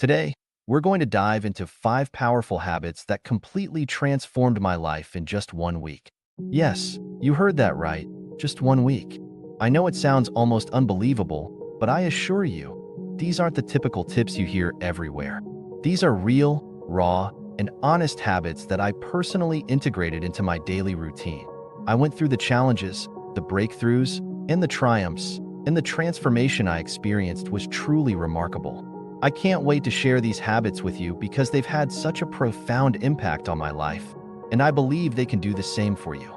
Today, we're going to dive into 5 powerful habits that completely transformed my life in just 1 week. Yes, you heard that right, just 1 week. I know it sounds almost unbelievable, but I assure you, these aren't the typical tips you hear everywhere. These are real, raw, and honest habits that I personally integrated into my daily routine. I went through the challenges, the breakthroughs, and the triumphs, and the transformation I experienced was truly remarkable. I can't wait to share these habits with you because they've had such a profound impact on my life, and I believe they can do the same for you.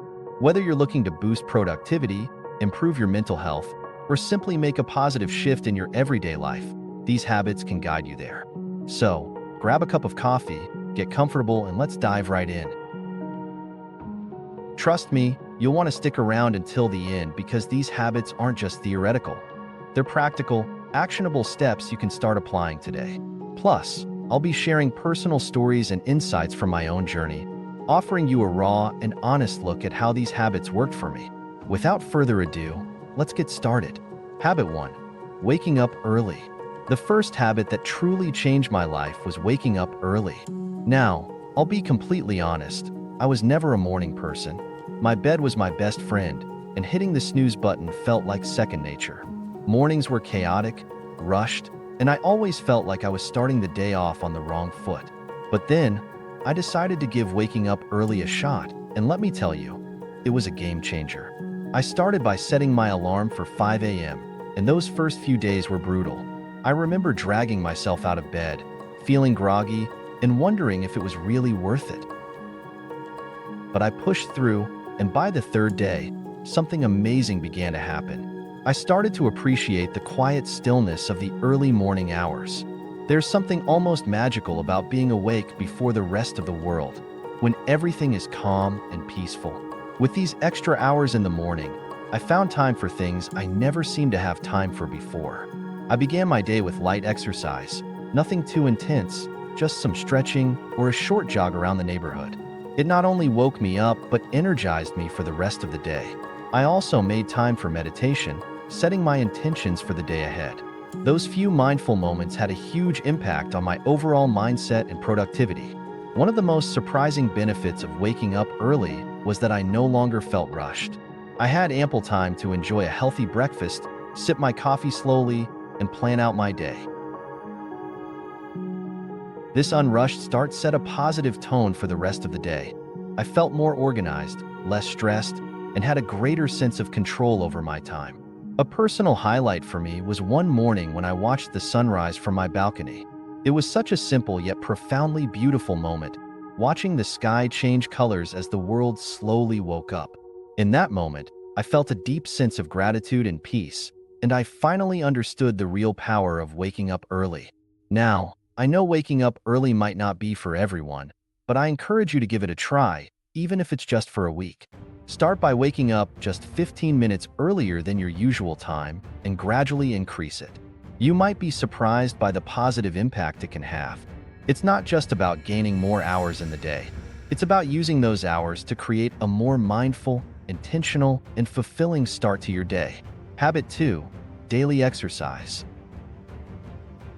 Whether you're looking to boost productivity, improve your mental health, or simply make a positive shift in your everyday life, these habits can guide you there. So, grab a cup of coffee, get comfortable, and let's dive right in. Trust me, you'll want to stick around until the end because these habits aren't just theoretical. They're practical, actionable steps you can start applying today. Plus, I'll be sharing personal stories and insights from my own journey, offering you a raw and honest look at how these habits worked for me. Without further ado, let's get started. Habit 1. Waking up early. The first habit that truly changed my life was waking up early. Now, I'll be completely honest, I was never a morning person. My bed was my best friend, and hitting the snooze button felt like second nature. Mornings were chaotic, rushed, and I always felt like I was starting the day off on the wrong foot. But then, I decided to give waking up early a shot, and let me tell you, it was a game changer. I started by setting my alarm for 5 a.m., and those first few days were brutal. I remember dragging myself out of bed, feeling groggy, and wondering if it was really worth it. But I pushed through, and by the third day, something amazing began to happen. I started to appreciate the quiet stillness of the early morning hours. There's something almost magical about being awake before the rest of the world, when everything is calm and peaceful. With these extra hours in the morning, I found time for things I never seemed to have time for before. I began my day with light exercise, nothing too intense, just some stretching or a short jog around the neighborhood. It not only woke me up, but energized me for the rest of the day. I also made time for meditation, setting my intentions for the day ahead. Those few mindful moments had a huge impact on my overall mindset and productivity. One of the most surprising benefits of waking up early was that I no longer felt rushed. I had ample time to enjoy a healthy breakfast, sip my coffee slowly, and plan out my day. This unrushed start set a positive tone for the rest of the day. I felt more organized, less stressed, and had a greater sense of control over my time. A personal highlight for me was one morning when I watched the sunrise from my balcony. It was such a simple yet profoundly beautiful moment, watching the sky change colors as the world slowly woke up. In that moment, I felt a deep sense of gratitude and peace, and I finally understood the real power of waking up early. Now, I know waking up early might not be for everyone, but I encourage you to give it a try, even if it's just for a week. Start by waking up just 15 minutes earlier than your usual time and gradually increase it. You might be surprised by the positive impact it can have. It's not just about gaining more hours in the day. It's about using those hours to create a more mindful, intentional, and fulfilling start to your day. Habit 2. Daily exercise.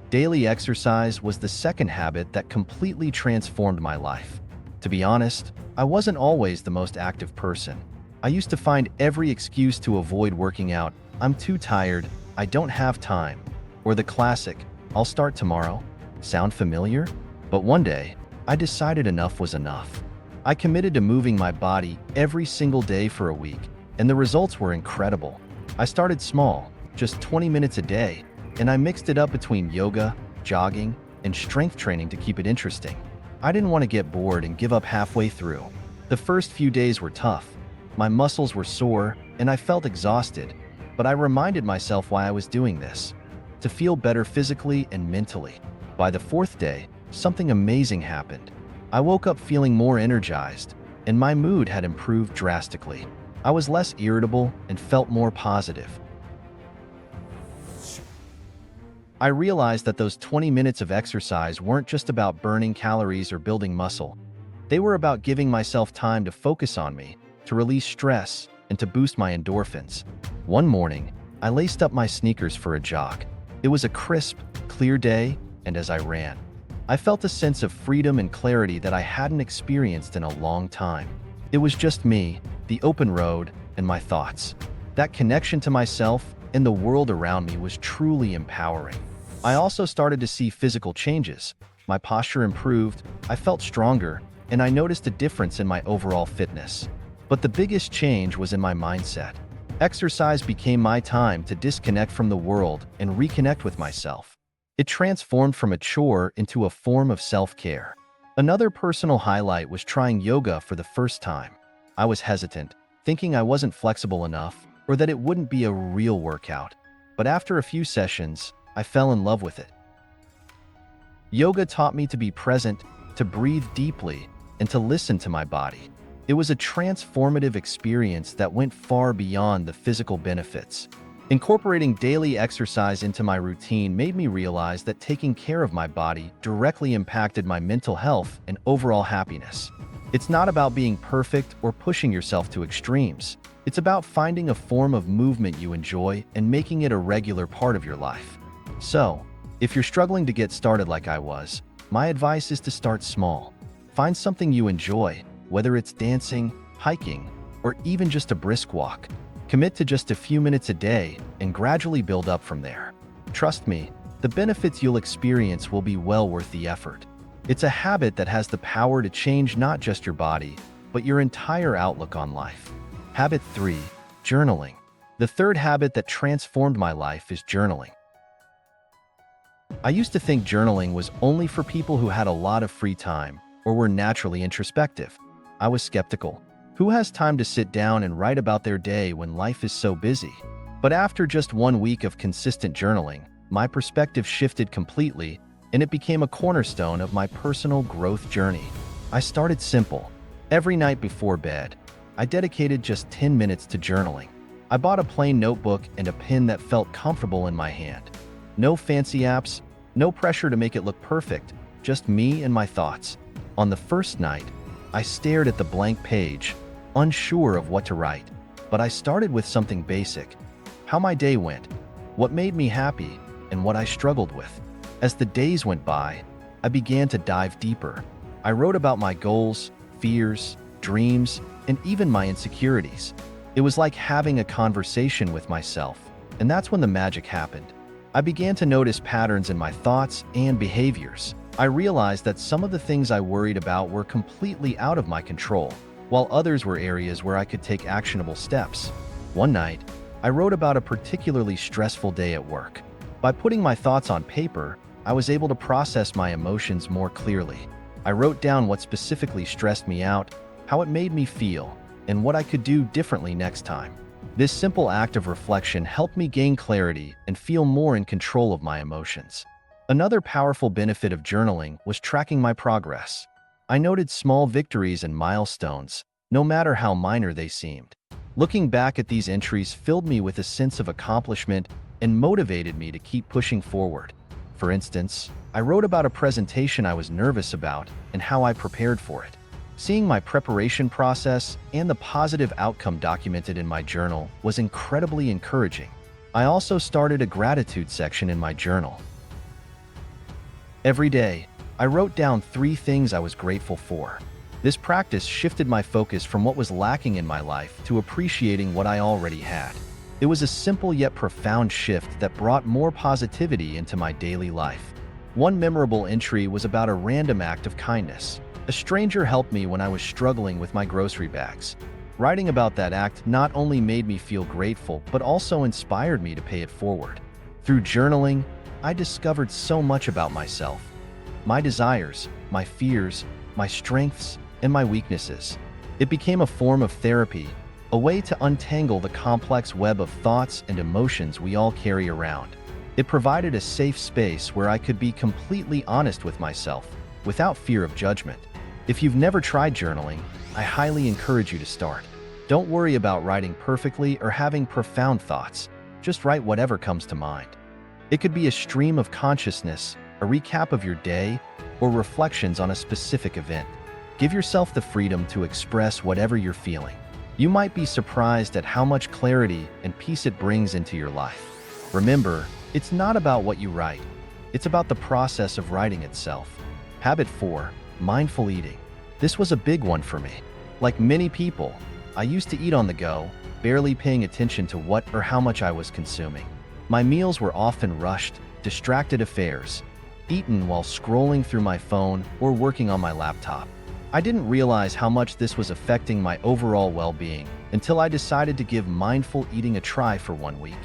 Daily exercise was the second habit that completely transformed my life. To be honest, I wasn't always the most active person. I used to find every excuse to avoid working out. I'm too tired, I don't have time. Or the classic, I'll start tomorrow. Sound familiar? But one day, I decided enough was enough. I committed to moving my body every single day for a week, and the results were incredible. I started small, just 20 minutes a day, and I mixed it up between yoga, jogging, and strength training to keep it interesting. I didn't want to get bored and give up halfway through. The first few days were tough. My muscles were sore, and I felt exhausted, but I reminded myself why I was doing this: to feel better physically and mentally. By the fourth day, something amazing happened. I woke up feeling more energized, and my mood had improved drastically. I was less irritable and felt more positive. I realized that those 20 minutes of exercise weren't just about burning calories or building muscle. They were about giving myself time to focus on me, to release stress, and to boost my endorphins. One morning, I laced up my sneakers for a jog. It was a crisp, clear day, and as I ran. I felt a sense of freedom and clarity that I hadn't experienced in a long time. It was just me, the open road, and my thoughts. That connection to myself and the world around me was truly empowering. I also started to see physical changes. My posture improved, I felt stronger, and I noticed a difference in my overall fitness. But the biggest change was in my mindset. Exercise became my time to disconnect from the world and reconnect with myself. It transformed from a chore into a form of self-care. Another personal highlight was trying yoga for the first time. I was hesitant, thinking I wasn't flexible enough or that it wouldn't be a real workout. But after a few sessions, I fell in love with it. Yoga taught me to be present, to breathe deeply, and to listen to my body. It was a transformative experience that went far beyond the physical benefits. Incorporating daily exercise into my routine made me realize that taking care of my body directly impacted my mental health and overall happiness. It's not about being perfect or pushing yourself to extremes. It's about finding a form of movement you enjoy and making it a regular part of your life. So, if you're struggling to get started like I was, my advice is to start small. Find something you enjoy, whether it's dancing, hiking, or even just a brisk walk. Commit to just a few minutes a day and gradually build up from there. Trust me, the benefits you'll experience will be well worth the effort. It's a habit that has the power to change not just your body, but your entire outlook on life. Habit 3. Journaling. The third habit that transformed my life is journaling. I used to think journaling was only for people who had a lot of free time or were naturally introspective. I was skeptical. Who has time to sit down and write about their day when life is so busy? But after just 1 week of consistent journaling, my perspective shifted completely, and it became a cornerstone of my personal growth journey. I started simple. Every night before bed, I dedicated just 10 minutes to journaling. I bought a plain notebook and a pen that felt comfortable in my hand. No fancy apps, no pressure to make it look perfect, just me and my thoughts. On the first night, I stared at the blank page, unsure of what to write, but I started with something basic: how my day went, what made me happy, and what I struggled with. As the days went by, I began to dive deeper. I wrote about my goals, fears, dreams, and even my insecurities. It was like having a conversation with myself, and that's when the magic happened. I began to notice patterns in my thoughts and behaviors. I realized that some of the things I worried about were completely out of my control, while others were areas where I could take actionable steps. One night, I wrote about a particularly stressful day at work. By putting my thoughts on paper, I was able to process my emotions more clearly. I wrote down what specifically stressed me out, how it made me feel, and what I could do differently next time. This simple act of reflection helped me gain clarity and feel more in control of my emotions. Another powerful benefit of journaling was tracking my progress. I noted small victories and milestones, no matter how minor they seemed. Looking back at these entries filled me with a sense of accomplishment and motivated me to keep pushing forward. For instance, I wrote about a presentation I was nervous about and how I prepared for it. Seeing my preparation process and the positive outcome documented in my journal was incredibly encouraging. I also started a gratitude section in my journal. Every day, I wrote down 3 things I was grateful for. This practice shifted my focus from what was lacking in my life to appreciating what I already had. It was a simple yet profound shift that brought more positivity into my daily life. One memorable entry was about a random act of kindness. A stranger helped me when I was struggling with my grocery bags. Writing about that act not only made me feel grateful, but also inspired me to pay it forward. Through journaling, I discovered so much about myself: my desires, my fears, my strengths, and my weaknesses. It became a form of therapy, a way to untangle the complex web of thoughts and emotions we all carry around. It provided a safe space where I could be completely honest with myself, without fear of judgment. If you've never tried journaling, I highly encourage you to start. Don't worry about writing perfectly or having profound thoughts. Just write whatever comes to mind. It could be a stream of consciousness, a recap of your day, or reflections on a specific event. Give yourself the freedom to express whatever you're feeling. You might be surprised at how much clarity and peace it brings into your life. Remember, it's not about what you write. It's about the process of writing itself. Habit 4. Mindful eating. This was a big one for me. Like many people, I used to eat on the go, barely paying attention to what or how much I was consuming. My meals were often rushed, distracted affairs, eaten while scrolling through my phone or working on my laptop. I didn't realize how much this was affecting my overall well-being until I decided to give mindful eating a try for 1 week.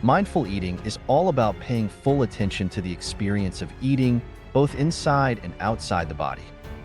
Mindful eating is all about paying full attention to the experience of eating, both inside and outside the body.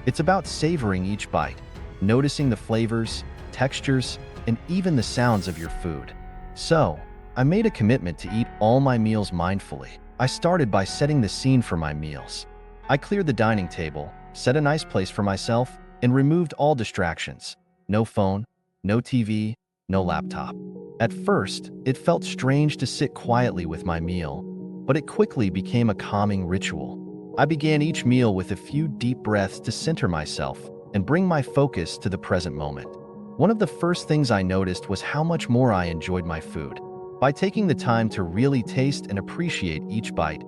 It's about savoring each bite, noticing the flavors, textures, and even the sounds of your food. So, I made a commitment to eat all my meals mindfully. I started by setting the scene for my meals. I cleared the dining table, set a nice place for myself, and removed all distractions. No phone, no TV, no laptop. At first, it felt strange to sit quietly with my meal, but it quickly became a calming ritual. I began each meal with a few deep breaths to center myself and bring my focus to the present moment. One of the first things I noticed was how much more I enjoyed my food. By taking the time to really taste and appreciate each bite,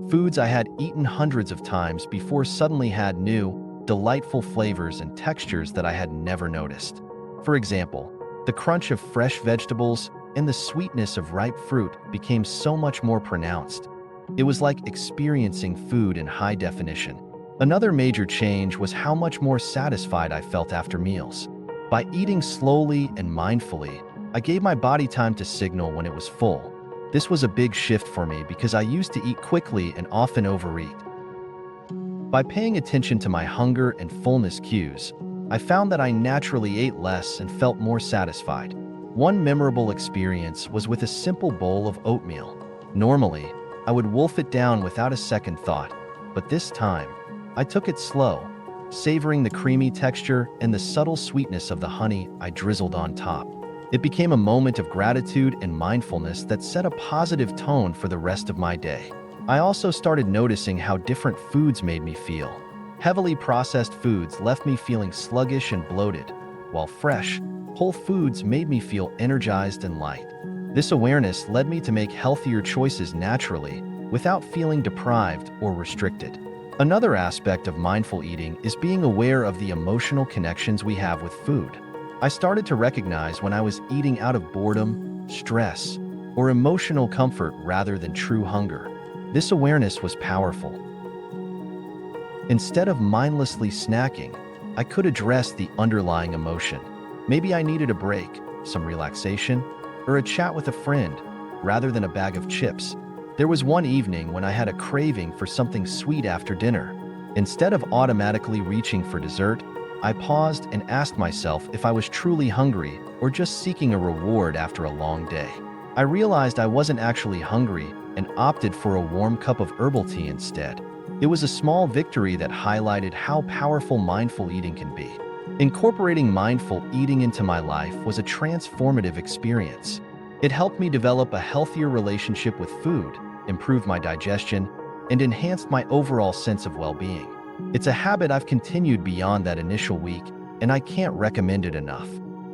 foods I had eaten hundreds of times before suddenly had new, delightful flavors and textures that I had never noticed. For example, the crunch of fresh vegetables and the sweetness of ripe fruit became so much more pronounced. It was like experiencing food in high definition. Another major change was how much more satisfied I felt after meals. By eating slowly and mindfully, I gave my body time to signal when it was full. This was a big shift for me because I used to eat quickly and often overeat. By paying attention to my hunger and fullness cues, I found that I naturally ate less and felt more satisfied. One memorable experience was with a simple bowl of oatmeal. Normally, I would wolf it down without a second thought, but this time, I took it slow, savoring the creamy texture and the subtle sweetness of the honey I drizzled on top. It became a moment of gratitude and mindfulness that set a positive tone for the rest of my day. I also started noticing how different foods made me feel. Heavily processed foods left me feeling sluggish and bloated, while fresh, whole foods made me feel energized and light. This awareness led me to make healthier choices naturally, without feeling deprived or restricted. Another aspect of mindful eating is being aware of the emotional connections we have with food. I started to recognize when I was eating out of boredom, stress, or emotional comfort rather than true hunger. This awareness was powerful. Instead of mindlessly snacking, I could address the underlying emotion. Maybe I needed a break, some relaxation, or a chat with a friend, rather than a bag of chips. There was one evening when I had a craving for something sweet after dinner. Instead of automatically reaching for dessert, I paused and asked myself if I was truly hungry or just seeking a reward after a long day. I realized I wasn't actually hungry and opted for a warm cup of herbal tea instead. It was a small victory that highlighted how powerful mindful eating can be. Incorporating mindful eating into my life was a transformative experience. It helped me develop a healthier relationship with food, improve my digestion, and enhanced my overall sense of well-being. It's a habit I've continued beyond that initial week, and I can't recommend it enough.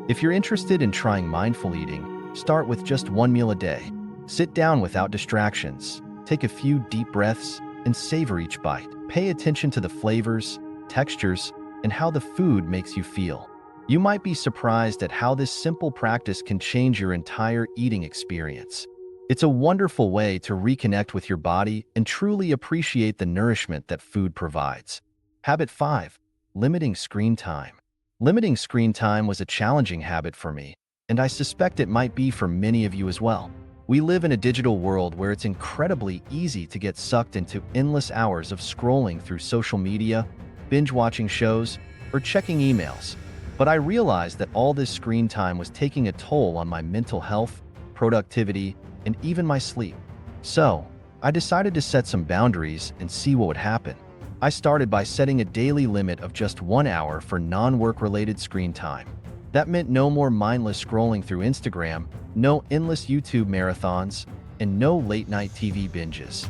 If you're interested in trying mindful eating, start with just one meal a day. Sit down without distractions, take a few deep breaths, and savor each bite. Pay attention to the flavors, textures, and how the food makes you feel. You might be surprised at how this simple practice can change your entire eating experience. It's a wonderful way to reconnect with your body and truly appreciate the nourishment that food provides. Habit 5. Limiting screen time. Limiting screen time was a challenging habit for me, and I suspect it might be for many of you as well. We live in a digital world where it's incredibly easy to get sucked into endless hours of scrolling through social media, binge-watching shows, or checking emails. But I realized that all this screen time was taking a toll on my mental health, productivity, and even my sleep. So, I decided to set some boundaries and see what would happen. I started by setting a daily limit of just 1 hour for non-work-related screen time. That meant no more mindless scrolling through Instagram, no endless YouTube marathons, and no late-night TV binges.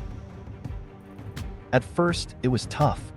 At first, it was tough.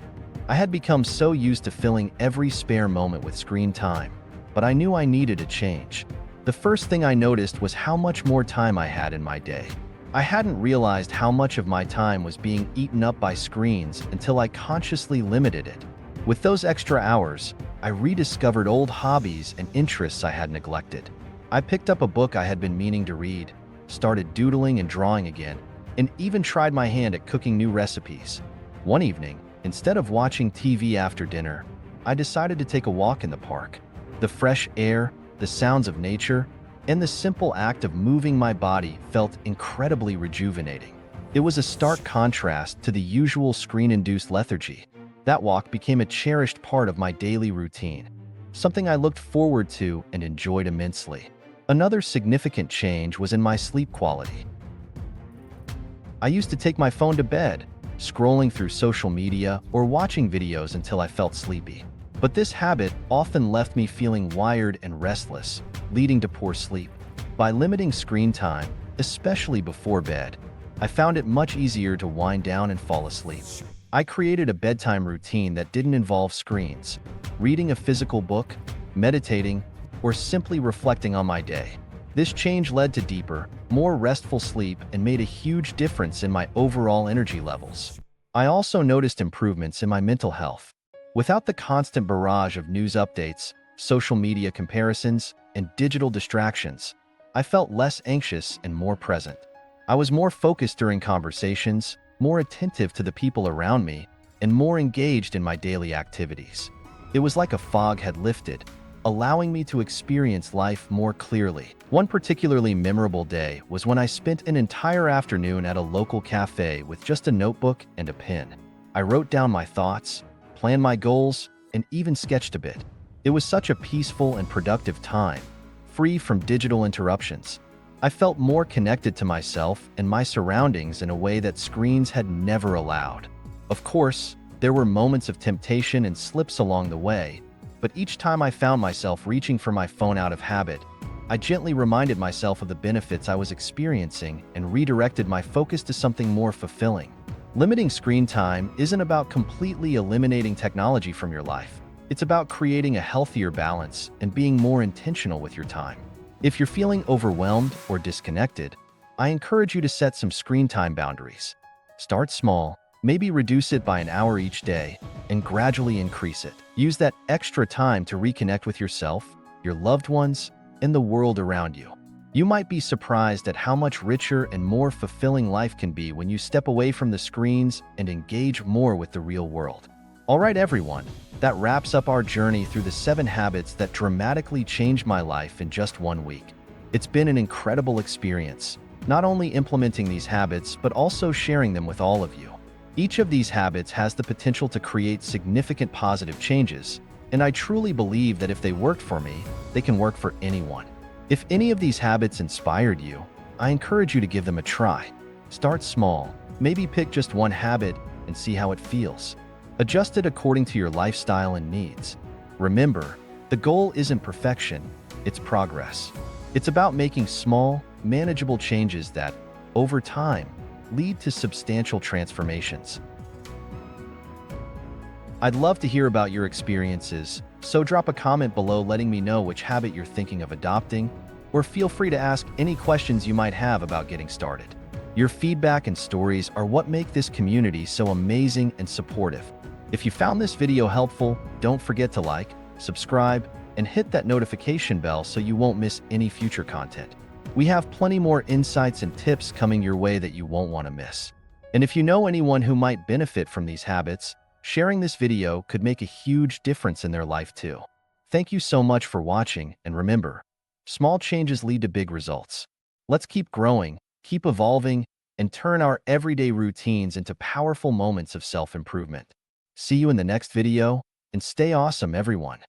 I had become so used to filling every spare moment with screen time, but I knew I needed a change. The first thing I noticed was how much more time I had in my day. I hadn't realized how much of my time was being eaten up by screens until I consciously limited it. With those extra hours, I rediscovered old hobbies and interests I had neglected. I picked up a book I had been meaning to read, started doodling and drawing again, and even tried my hand at cooking new recipes. One evening, instead of watching TV after dinner, I decided to take a walk in the park. The fresh air, the sounds of nature, and the simple act of moving my body felt incredibly rejuvenating. It was a stark contrast to the usual screen-induced lethargy. That walk became a cherished part of my daily routine, something I looked forward to and enjoyed immensely. Another significant change was in my sleep quality. I used to take my phone to bed, scrolling through social media or watching videos until I felt sleepy. But this habit often left me feeling wired and restless, leading to poor sleep. By limiting screen time, especially before bed, I found it much easier to wind down and fall asleep. I created a bedtime routine that didn't involve screens, reading a physical book, meditating, or simply reflecting on my day. This change led to deeper, more restful sleep and made a huge difference in my overall energy levels. I also noticed improvements in my mental health. Without the constant barrage of news updates, social media comparisons, and digital distractions, I felt less anxious and more present. I was more focused during conversations, more attentive to the people around me, and more engaged in my daily activities. It was like a fog had lifted, allowing me to experience life more clearly. One particularly memorable day was when I spent an entire afternoon at a local cafe with just a notebook and a pen. I wrote down my thoughts, planned my goals, and even sketched a bit. It was such a peaceful and productive time, free from digital interruptions. I felt more connected to myself and my surroundings in a way that screens had never allowed. Of course, there were moments of temptation and slips along the way, but each time I found myself reaching for my phone out of habit, I gently reminded myself of the benefits I was experiencing and redirected my focus to something more fulfilling. Limiting screen time isn't about completely eliminating technology from your life. It's about creating a healthier balance and being more intentional with your time. If you're feeling overwhelmed or disconnected, I encourage you to set some screen time boundaries. Start small, maybe reduce it by an hour each day, and gradually increase it. Use that extra time to reconnect with yourself, your loved ones, and the world around you. You might be surprised at how much richer and more fulfilling life can be when you step away from the screens and engage more with the real world. All right, everyone, that wraps up our journey through the 7 habits that dramatically changed my life in just 1 week. It's been an incredible experience, not only implementing these habits, but also sharing them with all of you. Each of these habits has the potential to create significant positive changes, and I truly believe that if they worked for me, they can work for anyone. If any of these habits inspired you, I encourage you to give them a try. Start small, maybe pick just one habit and see how it feels. Adjust it according to your lifestyle and needs. Remember, the goal isn't perfection, it's progress. It's about making small, manageable changes that, over time, lead to substantial transformations. I'd love to hear about your experiences, so drop a comment below letting me know which habit you're thinking of adopting, or feel free to ask any questions you might have about getting started. Your feedback and stories are what make this community so amazing and supportive. If you found this video helpful, don't forget to like, subscribe, and hit that notification bell so you won't miss any future content. We have plenty more insights and tips coming your way that you won't want to miss. And if you know anyone who might benefit from these habits, sharing this video could make a huge difference in their life too. Thank you so much for watching, and remember, small changes lead to big results. Let's keep growing, keep evolving, and turn our everyday routines into powerful moments of self-improvement. See you in the next video, and stay awesome, everyone.